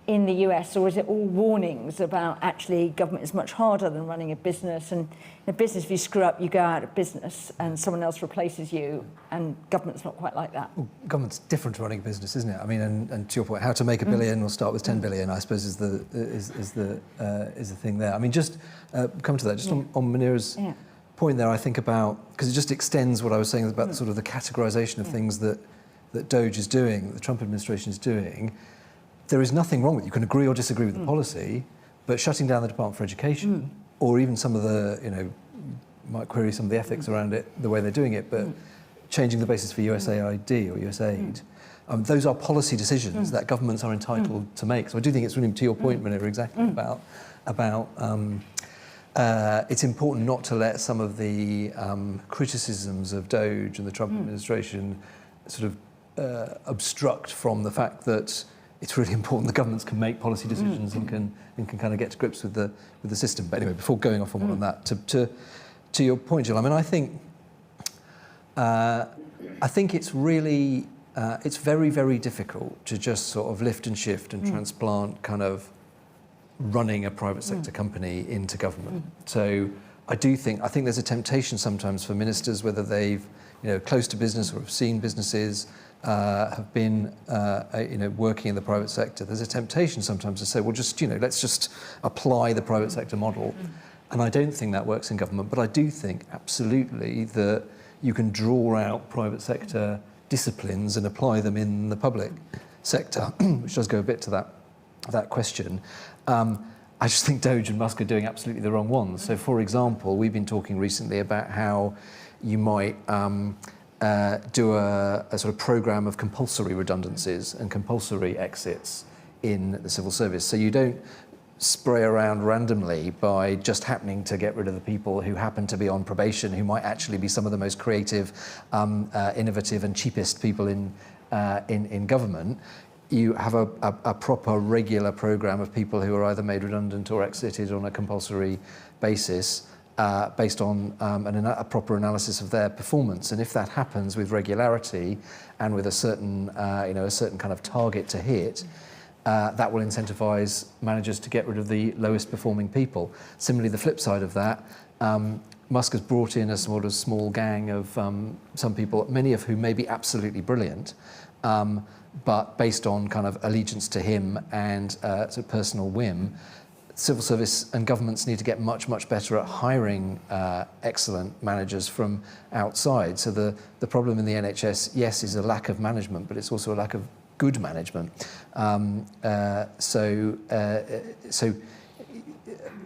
in the US, or is it all warnings about actually government is much harder than running a business, and in a business, if you screw up, you go out of business and someone else replaces you, and government's not quite like that? Well, government's different to running a business, isn't it? I mean, and to your point, how to make a billion or start with 10 billion, I suppose, is the thing there. I mean, just come to that, just on Munira's point there, I think about, because it just extends what I was saying about sort of the categorization of things that DOGE is doing, that the Trump administration is doing. There is nothing wrong with it. You can agree or disagree with the policy, but shutting down the Department for Education, or even some of the, you might query some of the ethics around it, the way they're doing it, but changing the basis for USAID or USAID, those are policy decisions that governments are entitled to make. So I do think it's really, to your point, Munira, exactly about it's important not to let some of the criticisms of DOGE and the Trump administration sort of obstruct from the fact that it's really important the governments can make policy decisions and can kind of get to grips with the system. But anyway, before going off on that, to your point, Jill, I mean, I think it's really it's very, very difficult to just sort of lift and shift and transplant kind of running a private sector company into government. So I think there's a temptation sometimes for ministers, whether they've close to business or have seen businesses, have been working in the private sector. There's a temptation sometimes to say, well, just let's just apply the private sector model. And I don't think that works in government, but I do think absolutely that you can draw out private sector disciplines and apply them in the public sector, which does go a bit to that question. I just think DOGE and Musk are doing absolutely the wrong ones. So, for example, we've been talking recently about how you might do a sort of program of compulsory redundancies and compulsory exits in the civil service. So you don't spray around randomly by just happening to get rid of the people who happen to be on probation, who might actually be some of the most creative, innovative and cheapest people in government. You have a proper regular program of people who are either made redundant or exited on a compulsory basis, based on a proper analysis of their performance. And if that happens with regularity and with a certain kind of target to hit, that will incentivize managers to get rid of the lowest performing people. Similarly, the flip side of that, Musk has brought in a sort of small gang of some people, many of whom may be absolutely brilliant, but based on kind of allegiance to him and sort of personal whim. Civil service and governments need to get much, much better at hiring excellent managers from outside. So the problem in the NHS, yes, is a lack of management, but it's also a lack of good management. So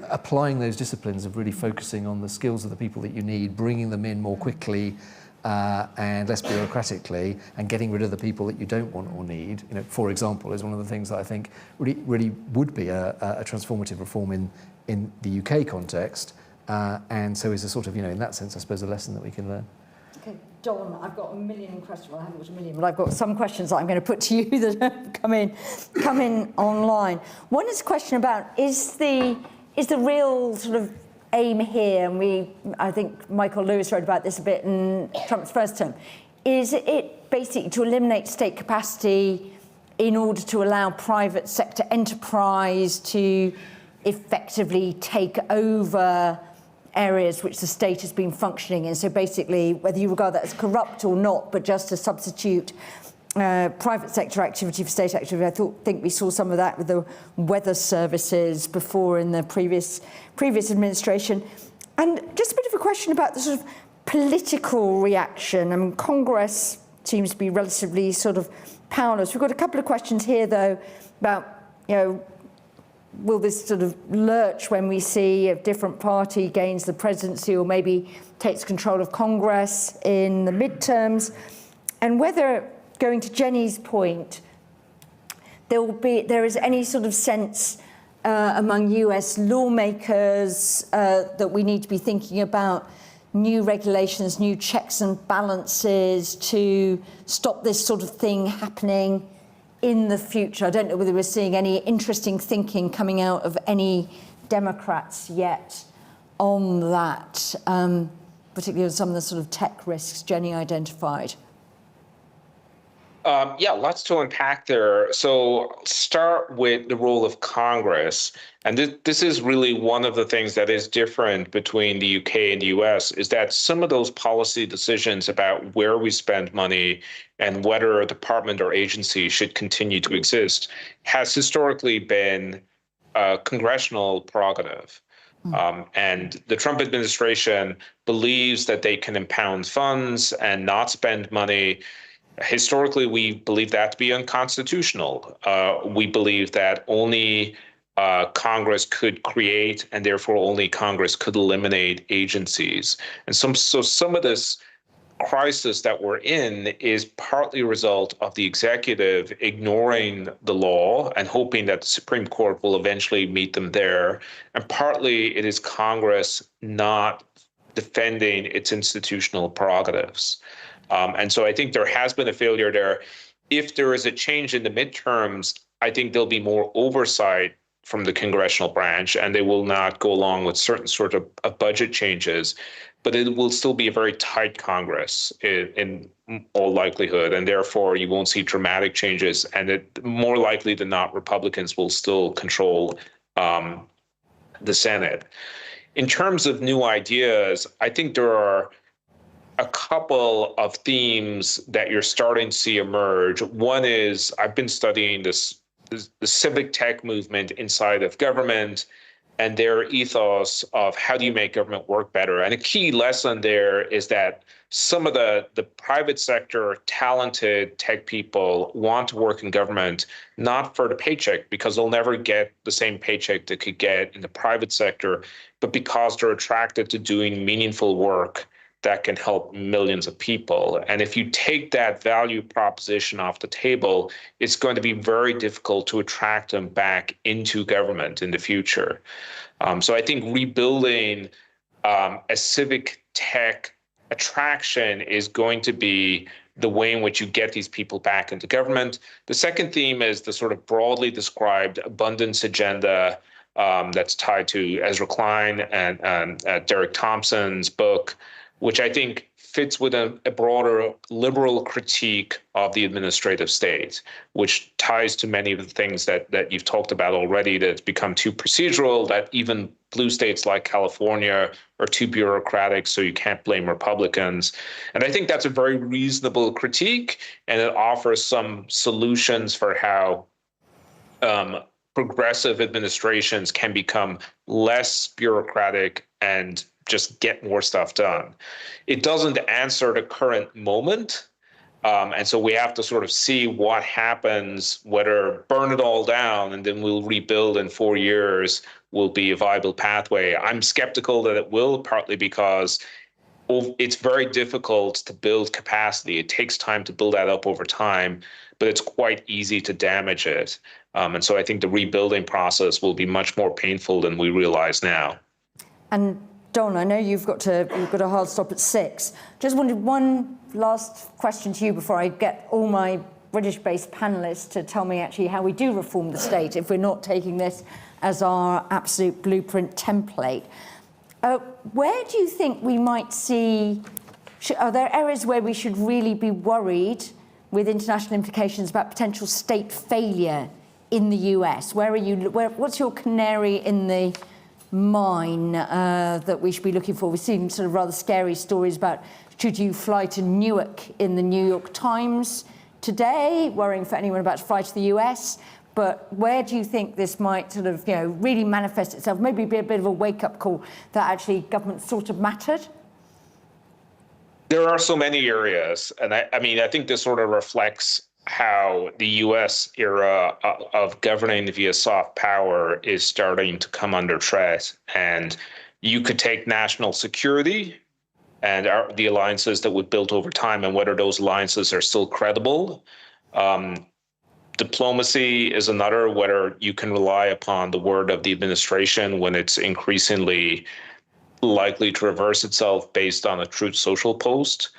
applying those disciplines of really focusing on the skills of the people that you need, bringing them in more quickly and less bureaucratically, and getting rid of the people that you don't want or need, for example, is one of the things that I think really would be a transformative reform in the UK context, and so is a sort of, in that sense, I suppose, a lesson that we can learn. Okay, Don, I've got a million questions. Well, I haven't got a million, but I've got some questions that I'm going to put to you that have come in online. One is a question about is the real sort of aim here, and I think Michael Lewis wrote about this a bit in Trump's first term, is it basically to eliminate state capacity in order to allow private sector enterprise to effectively take over areas which the state has been functioning in? So basically, whether you regard that as corrupt or not, but just to substitute private sector activity for state activity. I think we saw some of that with the weather services before in the previous administration. And just a bit of a question about the sort of political reaction. I mean, Congress seems to be relatively sort of powerless. We've got a couple of questions here, though, about, will this sort of lurch when we see a different party gains the presidency or maybe takes control of Congress in the midterms, and whether, going to Jenny's point, there is any sort of sense among US lawmakers that we need to be thinking about new regulations, new checks and balances to stop this sort of thing happening in the future. I don't know whether we're seeing any interesting thinking coming out of any Democrats yet on that, particularly on some of the sort of tech risks Jenny identified. Lots to unpack there. So start with the role of Congress. And this is really one of the things that is different between the UK and the US, is that some of those policy decisions about where we spend money and whether a department or agency should continue to exist has historically been a congressional prerogative. And the Trump administration believes that they can impound funds and not spend money. Historically, we believe that to be unconstitutional. We believe that only Congress could create, and therefore only Congress could eliminate agencies. And so some of this crisis that we're in is partly a result of the executive ignoring the law and hoping that the Supreme Court will eventually meet them there. And partly it is Congress not defending its institutional prerogatives. And so I think there has been a failure there. If there is a change in the midterms, I think there'll be more oversight from the congressional branch, and they will not go along with certain sort of budget changes. But it will still be a very tight Congress in all likelihood, and therefore you won't see dramatic changes. And more likely than not, Republicans will still control the Senate. In terms of new ideas, I think there are a couple of themes that you're starting to see emerge. One is I've been studying the civic tech movement inside of government and their ethos of how do you make government work better. And a key lesson there is that some of the private sector talented tech people want to work in government, not for the paycheck, because they'll never get the same paycheck they could get in the private sector, but because they're attracted to doing meaningful work that can help millions of people. And if you take that value proposition off the table, it's going to be very difficult to attract them back into government in the future. So I think rebuilding a civic tech attraction is going to be the way in which you get these people back into government. The second theme is the sort of broadly described abundance agenda that's tied to Ezra Klein and Derek Thompson's book, which I think fits with a broader liberal critique of the administrative state, which ties to many of the things that you've talked about already, that's become too procedural, that even blue states like California are too bureaucratic, so you can't blame Republicans. And I think that's a very reasonable critique, and it offers some solutions for how progressive administrations can become less bureaucratic and just get more stuff done. It doesn't answer the current moment. And so we have to sort of see what happens, whether burn it all down and then we'll rebuild in 4 years will be a viable pathway. I'm skeptical that it will, partly because it's very difficult to build capacity. It takes time to build that up over time, but it's quite easy to damage it. And so I think the rebuilding process will be much more painful than we realize now. And Don, I know you've got a hard stop at 6. Just wanted one last question to you before I get all my British-based panellists to tell me actually how we do reform the state if we're not taking this as our absolute blueprint template. Where do you think we might see, are there areas where we should really be worried with international implications about potential state failure in the US? What's your canary in the mine that we should be looking for? We've seen sort of rather scary stories about should you fly to Newark in the New York Times today, worrying for anyone about to fly to the US. But where do you think this might sort of, really manifest itself? Maybe be a bit of a wake-up call that actually government sort of mattered? There are so many areas. And I think this sort of reflects how the U.S. era of governing via soft power is starting to come under threat. And you could take national security and the alliances that we've built over time and whether those alliances are still credible. Diplomacy is another, whether you can rely upon the word of the administration when it's increasingly likely to reverse itself based on a Truth Social post.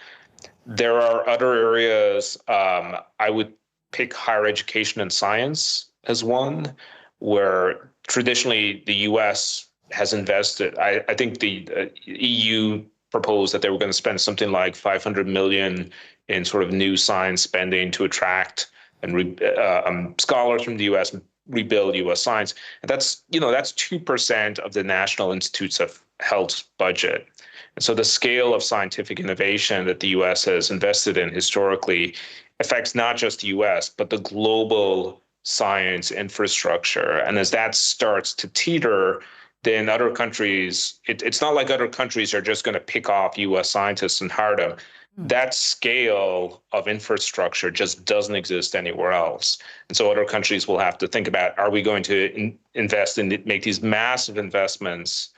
There are other areas. I would pick higher education and science as one, where traditionally the U.S. has invested. I think the EU proposed that they were going to spend something like $500 million in sort of new science spending to attract and scholars from the U.S. and rebuild U.S. science. And that's 2% of the National Institutes of Health's budget. And so the scale of scientific innovation that the U.S. has invested in historically affects not just the U.S., but the global science infrastructure. And as that starts to teeter, then other countries, it's not like other countries are just going to pick off U.S. scientists and hire them. That scale of infrastructure just doesn't exist anywhere else. And so other countries will have to think about, are we going to invest in, make these massive investments?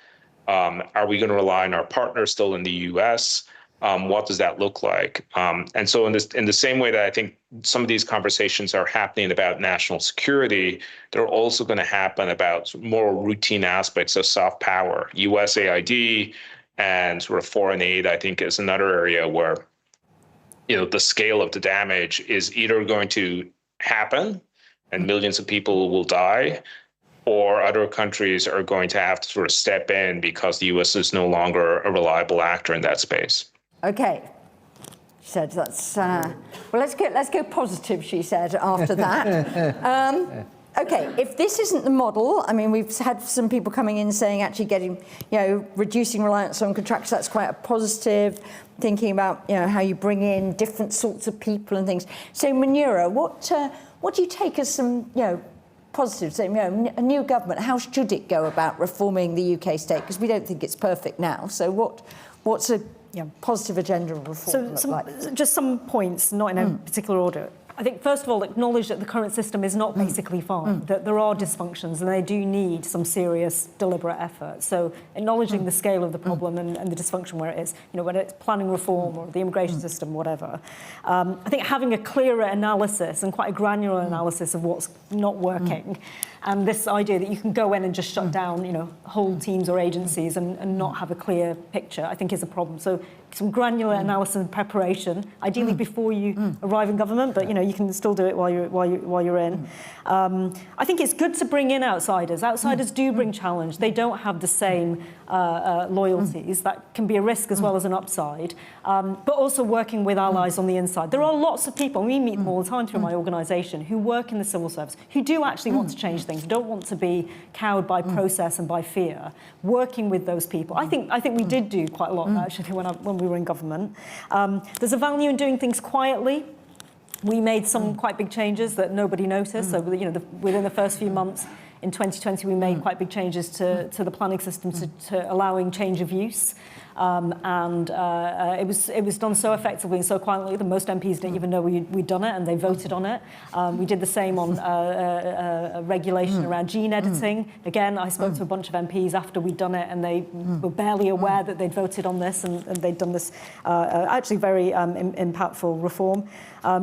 Are we going to rely on our partners still in the U.S.? what does that look like? And so in the same way that I think some of these conversations are happening about national security, they're also going to happen about more routine aspects of soft power. USAID and sort of foreign aid, I think, is another area where, the scale of the damage is either going to happen and millions of people will die, or other countries are going to have to sort of step in because the US is no longer a reliable actor in that space. Okay. She said that's, well, let's go positive, she said, after that. Okay, if this isn't the model, I mean, we've had some people coming in saying actually getting, reducing reliance on contractors, that's quite a positive, thinking about, how you bring in different sorts of people and things. So, Munira, what do you take as some, positives? A new government, how should it go about reforming the UK state? Because we don't think it's perfect now. So what's a positive agenda of reform look like? Just some points, not in a particular order. I think, first of all, acknowledge that the current system is not basically fine, that there are dysfunctions and they do need some serious, deliberate effort. So acknowledging the scale of the problem and the dysfunction where it is, whether it's planning reform or the immigration system, whatever. I think having a clearer analysis and quite a granular analysis of what's not working, and this idea that you can go in and just shut down, whole teams or agencies and not have a clear picture, I think is a problem. So some granular analysis and preparation, ideally before you arrive in government, but you can still do it while you're in. I think it's good to bring in outsiders. Outsiders do bring challenge. They don't have the same loyalties. That can be a risk as well as an upside. But also working with allies on the inside. There are lots of people, and we meet them all the time through my organisation, who work in the civil service, who do actually want to change things, don't want to be cowed by process and by fear. Working with those people, I think we did do quite a lot actually when we were in government. There's a value in doing things quietly. We made some quite big changes that nobody noticed. So, within the first few months in 2020, we made quite big changes to the planning system to allowing change of use. It was done so effectively and so quietly that most MPs didn't even know we'd done it, and they voted on it. We did the same on regulation around gene editing. Again, I spoke to a bunch of MPs after we'd done it, and they were barely aware that they'd voted on this, and they'd done this actually very impactful reform.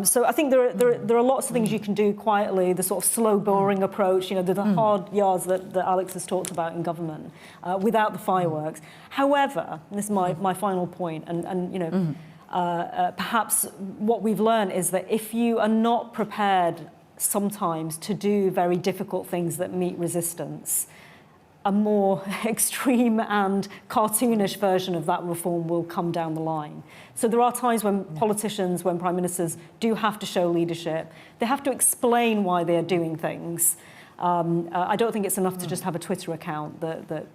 So I think there are lots of things you can do quietly, the sort of slow, boring approach, the hard yards that Alex has talked about in government, without the fireworks. However, and this is my final point, and perhaps what we've learned is that if you are not prepared sometimes to do very difficult things that meet resistance, a more extreme and cartoonish version of that reform will come down the line. So there are times when politicians, when prime ministers do have to show leadership. They have to explain why they are doing things. I don't think it's enough to just have a Twitter account that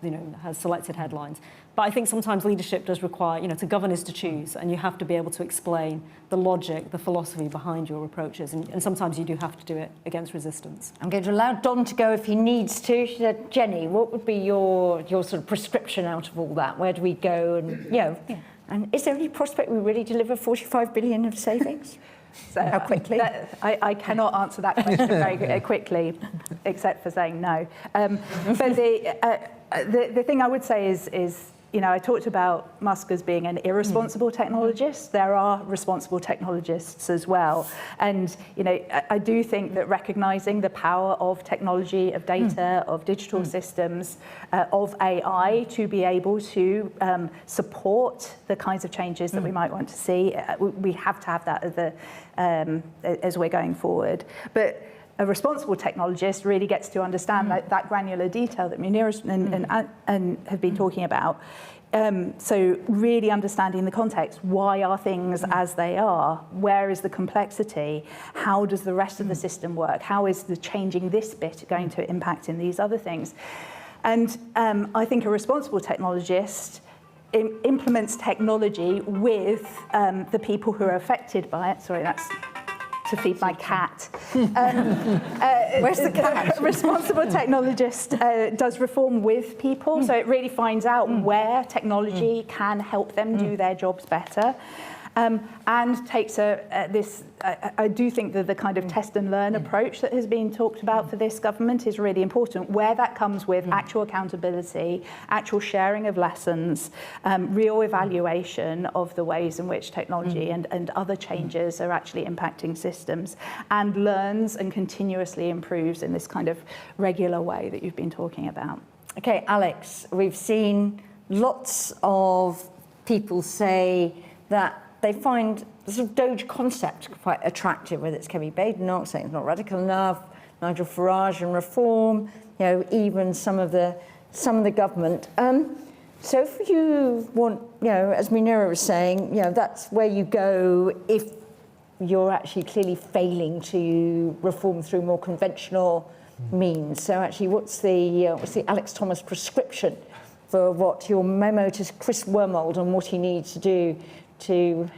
has selected headlines. But I think sometimes leadership does require, to govern is to choose, and you have to be able to explain the logic, the philosophy behind your approaches, and sometimes you do have to do it against resistance. I'm going to allow Don to go if he needs to. She said, Jenny, what would be your sort of prescription out of all that? Where do we go? And and is there any prospect we really deliver 45 billion of savings? So, how quickly? I cannot answer that question very quickly, except for saying no. But the thing I would say is, I talked about Musk as being an irresponsible technologist. There are responsible technologists as well. And, I do think that recognizing the power of technology, of data, of digital systems, of AI to be able to support the kinds of changes that we might want to see, we have to have that as we're going forward. But a responsible technologist really gets to understand that granular detail that Munira and have been talking about. So really understanding the context. Why are things as they are? Where is the complexity? How does the rest of the system work? How is the changing this bit going to impact in these other things? And I think a responsible technologist implements technology with the people who are affected by it. Sorry, that's to feed my cat. Where's the cat? A responsible technologist does reform with people, so it really finds out where technology can help them do their jobs better. and takes I do think that the kind of test and learn approach that has been talked about for this government is really important, where that comes with actual accountability, actual sharing of lessons, real evaluation of the ways in which technology and other changes are actually impacting systems, and learns and continuously improves in this kind of regular way that you've been talking about. Okay, Alex, we've seen lots of people say that they find the sort of DOGE concept quite attractive, whether it's Kevin Badenoch saying it's not radical enough, Nigel Farage and reform, even some of the government. So if you want, as Munira was saying, that's where you go if you're actually clearly failing to reform through more conventional means. So actually, what's the Alex Thomas prescription for what your memo to Chris Wormold on what he needs to do to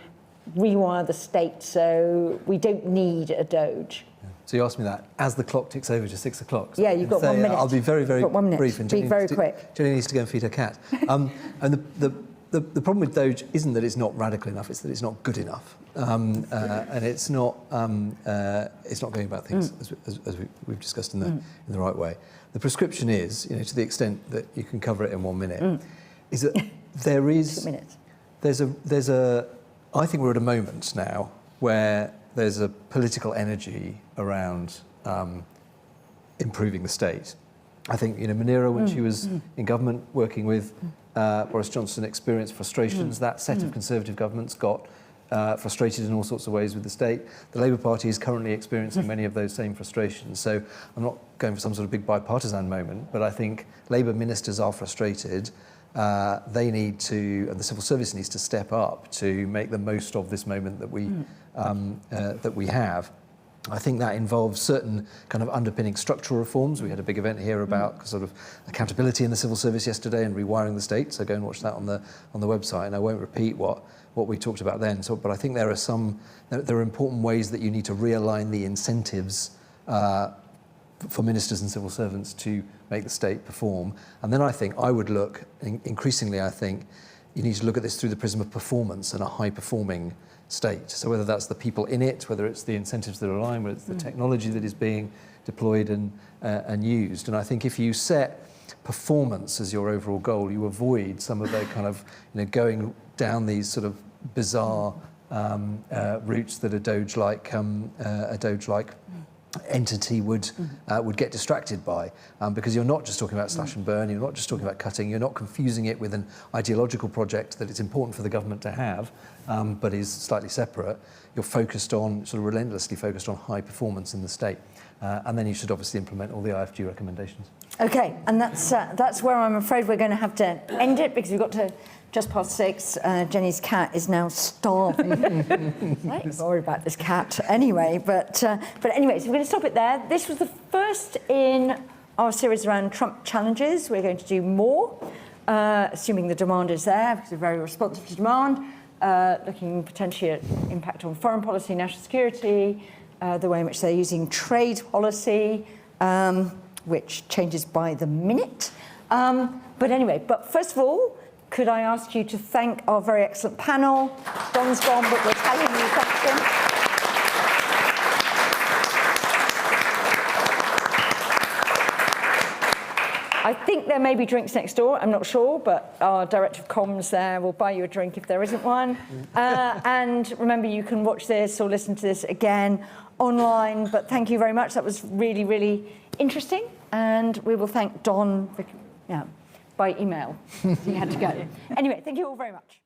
rewire the state so we don't need a DOGE? So you asked me that as the clock ticks over to 6 o'clock. So yeah, you've got 1 minute. I'll be very, very brief. And be very quick. Jenny needs to go and feed her cat. And the problem with DOGE isn't that it's not radical enough; it's that it's not good enough, and it's not going about things as we've discussed in the right way. The prescription is, to the extent that you can cover it in 1 minute, is that there is 2 minutes. There's a I think we're at a moment now where there's a political energy around improving the state. I think Munira, when she was in government working with Boris Johnson, experienced frustrations. That set of Conservative governments got frustrated in all sorts of ways with the state. The Labour Party is currently experiencing many of those same frustrations. So I'm not going for some sort of big bipartisan moment, but I think Labour ministers are frustrated. They need to, and the civil service needs to step up to make the most of this moment that we have. I think that involves certain kind of underpinning structural reforms. We had a big event here about sort of accountability in the civil service yesterday and rewiring the state. So go and watch that on the website. And I won't repeat what we talked about then. But I think there are important ways that you need to realign the incentives for ministers and civil servants to make the state perform. And then I would look increasingly. I think you need to look at this through the prism of performance and a high-performing state. So whether that's the people in it, whether it's the incentives that are aligned, whether it's the technology that is being deployed and used. And I think if you set performance as your overall goal, you avoid some of the kind of going down these sort of bizarre routes that a DOGE-like entity would get distracted by, because you're not just talking about slash and burn, you're not just talking about cutting, you're not confusing it with an ideological project that it's important for the government to have, but is slightly separate. You're focused on, sort of relentlessly focused on high performance in the state. And then you should obviously implement all the IFG recommendations. Okay, and that's where I'm afraid we're going to have to end it, because we've got to just past 6. Jenny's cat is now starving. Right, sorry about this cat. Anyway, but anyway, so we're going to stop it there. This was the first in our series around Trump challenges. We're going to do more, assuming the demand is there, because we're very responsive to demand, looking potentially at impact on foreign policy, national security, the way in which they're using trade policy, which changes by the minute. But anyway, first of all, could I ask you to thank our very excellent panel? Don's gone, but we're telling you thank them. I think there may be drinks next door, I'm not sure, but our director of comms there will buy you a drink if there isn't one. And remember, you can watch this or listen to this again online, but thank you very much. That was really, really interesting. And we will thank Don by email. He had to go. Anyway, thank you all very much.